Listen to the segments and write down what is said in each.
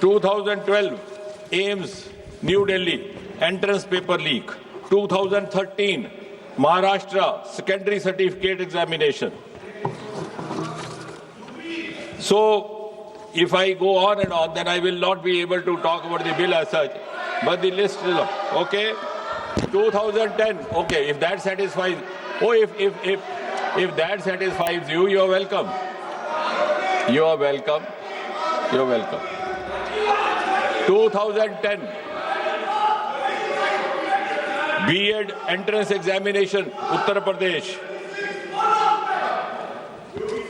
2012 AIIMS New Delhi entrance paper leak. 2013 Maharashtra secondary certificate examination. So if I go on and on, then I will not be able to talk about the bill as such. But the list is okay. 2010. Okay, if that satisfies. Oh, if that satisfies you, you are welcome. You are welcome. You are welcome. 2010 B.Ed entrance examination, Uttar Pradesh.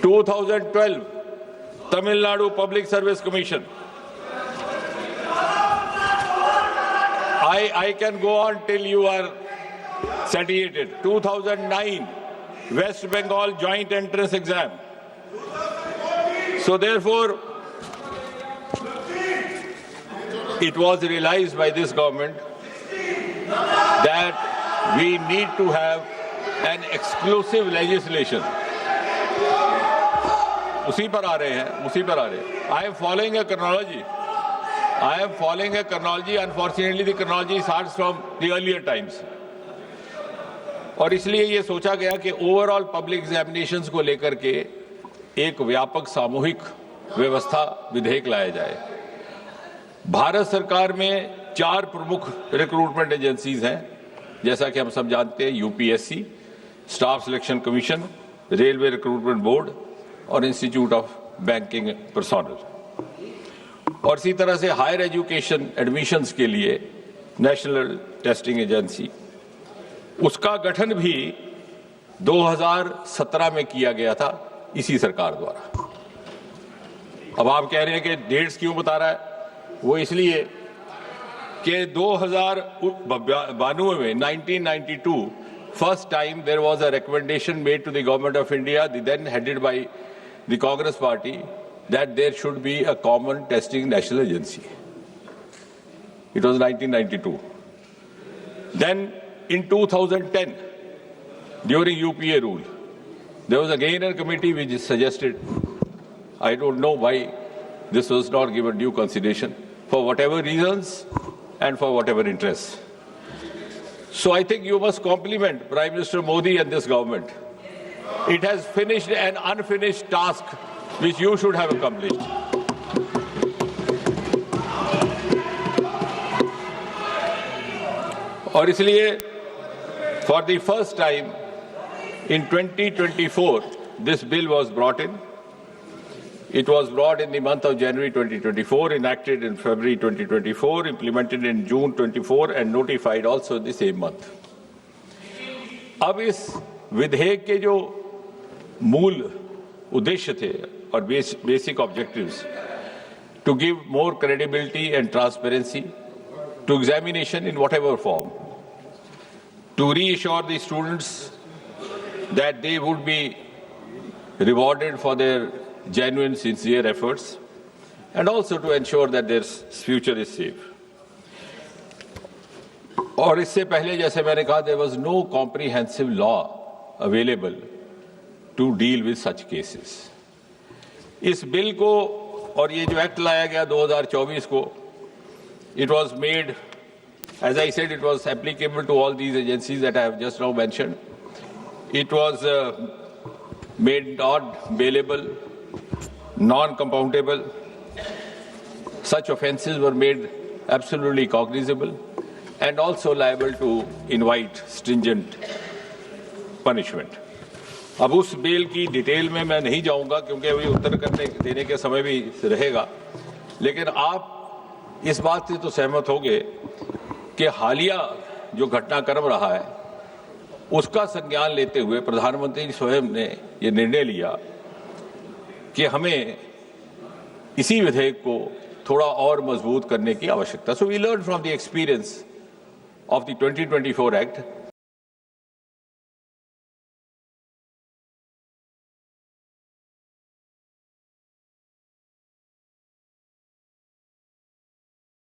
2012 Tamil Nadu Public Service Commission. I can go on till you are satiated. 2009 West Bengal joint entrance exam. So therefore, it was realized by this government that we need to have an exclusive legislation. उसी पर आ रहे हैं. I am following a chronology. Unfortunately, the chronology starts from the earlier times. और इसलिए ये सोचा गया कि ओवरऑल पब्लिक एग्जामिनेशंस को लेकर के एक व्यापक सामूहिक व्यवस्था विधेयक लाया जाए. भारत सरकार में 4 प्रमुख रिक्रूटमेंट एजेंसीज हैं, जैसा कि हम सब जानते हैं. UPSC, staff selection commission, railway recruitment board और इंस्टीट्यूट ऑफ बैंकिंग पर्सोनल. और इसी तरह से हायर एजुकेशन एडमिशन्स के लिए नेशनल टेस्टिंग एजेंसी, उसका गठन भी 2017 में किया गया था इसी सरकार द्वारा. अब आप कह रहे हैं कि डेट्स क्यों बता रहा है? वो इसलिए कि 2092 में 1992 first time there was a recommendation made to the government of India, then headed by the Congress party, that there should be a common testing national agency. It was 1992. Then in 2010, during UPA rule, there was again a committee which suggested, I don't know why this was not given due consideration, for whatever reasons and for whatever interests. So I think you must compliment Prime Minister Modi and this government. It has finished an unfinished task which you should have accomplished. और इसलिए for the first time in 2024 this bill was brought in. It was brought in the month of January 2024, enacted in February 2024, implemented in June 24 and notified also in the same month. अब इस विधेयक के जो मूल उद्देश्य थे और basic objectives, to give more credibility and transparency to examination in whatever form, to reassure the students that they would be rewarded for their genuine, sincere efforts, and also to ensure that their future is safe. और इससे पहले, जैसे मैंने कहा, there was no comprehensive law available to deal with such cases. इस bill को और ये जो एक्ट लाया गया 2024 को, it was made, as I said, it was applicable to all these agencies that I have just now mentioned. It was made not bailable, non-compoundable. Such offences were made absolutely cognizable and also liable to invite stringent punishment. अब उस bill की detail में मैं नहीं जाऊंगा क्योंकि अभी उत्तर देने के समय भी रहेगा, लेकिन आप इस बात से तो सहमत होंगे कि हालिया जो घटनाक्रम रहा है उसका संज्ञान लेते हुए प्रधानमंत्री स्वयं ने ये निर्णय लिया कि हमें इसी विधेयक को थोड़ा और मजबूत करने की आवश्यकता. So we learned from the experience of the 2024 Act